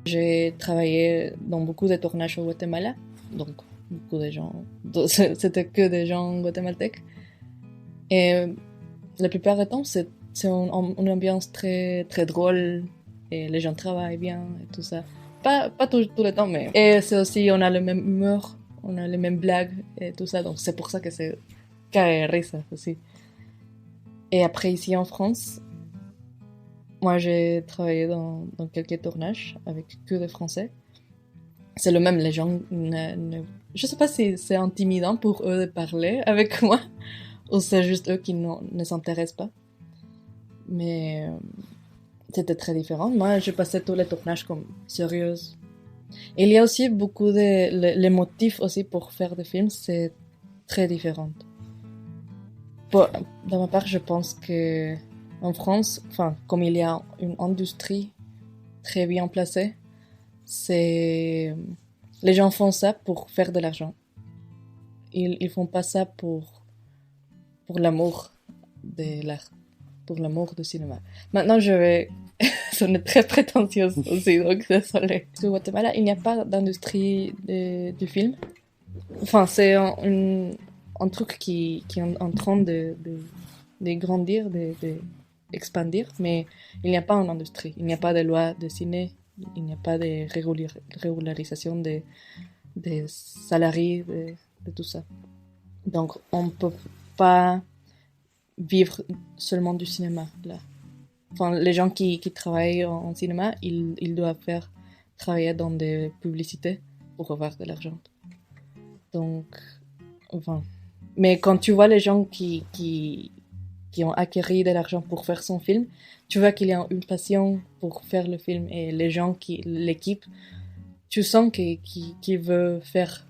J'ai travaillé dans beaucoup de tournages au Guatemala, donc beaucoup de gens, c'était que des gens guatémaltèques. Et la plupart du temps, c'est une ambiance très, très drôle et les gens travaillent bien et tout ça. Pas tout le temps, mais. Et c'est aussi, on a le même humeur, on a les mêmes blagues et tout ça, donc c'est pour ça que c'est carré risa aussi. Et après, ici en France, moi j'ai travaillé dans quelques tournages avec que des Français. C'est le même, les gens je sais pas si c'est intimidant pour eux de parler avec moi, ou c'est juste eux qui ne s'intéressent pas. Mais c'était très différent. Moi, je passais tous les tournages comme sérieuse. Il y a aussi beaucoup de... Les motifs aussi pour faire des films, c'est très différent. De ma part, je pense que en France, enfin, comme il y a une industrie très bien placée, c'est... Les gens font ça pour faire de l'argent. Ils font pas ça pour l'amour de l'art, pour l'amour du cinéma. Maintenant, je vais sonner très prétentieuse aussi, donc désolé. Au Guatemala, il n'y a pas d'industrie du film. Enfin, c'est un truc qui est en train de grandir, d'expandir, mais il n'y a pas une industrie. Il n'y a pas de loi de ciné, il n'y a pas de régularisation des salariés, de tout ça. Donc, on ne peut pas vivre seulement du cinéma, là. Enfin, les gens qui travaillent en cinéma, ils doivent faire travailler dans des publicités pour avoir de l'argent. Donc, enfin. Mais quand tu vois les gens qui ont acquis de l'argent pour faire son film, tu vois qu'il y a une passion pour faire le film et les gens l'équipe, tu sens qu'il veut faire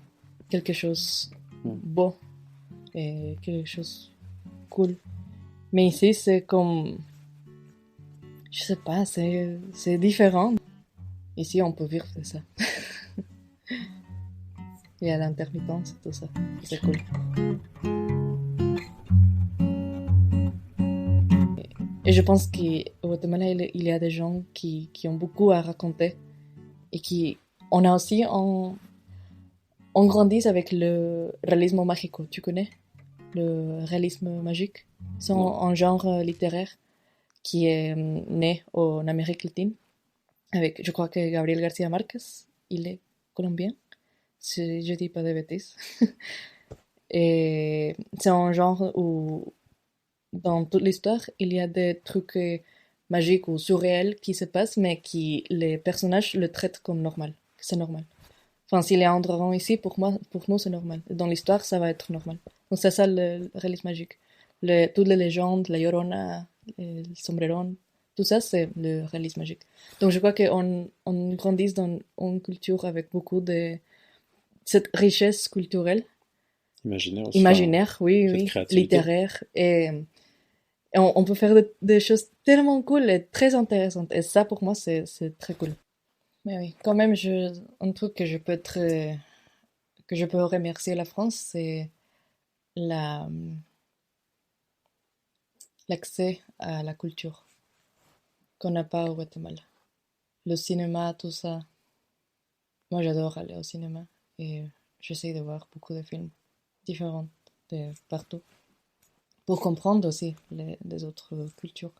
quelque chose beau et quelque chose cool. Mais ici, c'est comme, je sais pas, c'est différent. Ici, on peut vivre de ça. Il y a l'intermittence et tout ça. C'est cool. Et je pense qu'au Guatemala, il y a des gens qui ont beaucoup à raconter. Et on a aussi, on grandit avec le réalisme magique, tu connais? Le réalisme magique. C'est un genre littéraire qui est né en Amérique latine. Je crois que Gabriel García Márquez, il est colombien, si je dis pas de bêtises. Et c'est un genre où, dans toute l'histoire, il y a des trucs magiques ou surréels qui se passent, mais les personnages le traitent comme normal. C'est normal. Enfin, s'il y a un dragon ici, pour nous, c'est normal. Dans l'histoire, ça va être normal. Donc, c'est ça le réalisme magique. Toutes les légendes, la Llorona, le Sombrerón, tout ça, c'est le réalisme magique. Donc, je crois qu'on grandit dans une culture avec beaucoup de cette richesse culturelle. Imaginaire aussi. Imaginaire, oui, littéraire. Et on peut faire des choses tellement cool et très intéressantes. Et ça, pour moi, c'est très cool. Mais oui, quand même, un truc que je peux remercier la France, c'est la, l'accès à la culture qu'on n'a pas au Guatemala. Le cinéma, tout ça. Moi, j'adore aller au cinéma et j'essaie de voir beaucoup de films différents de partout pour comprendre aussi les autres cultures.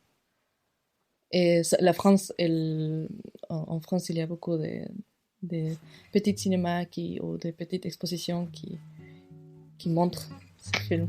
Et la France, en France, il y a beaucoup de petits cinémas ou de petites expositions qui montrent ces films.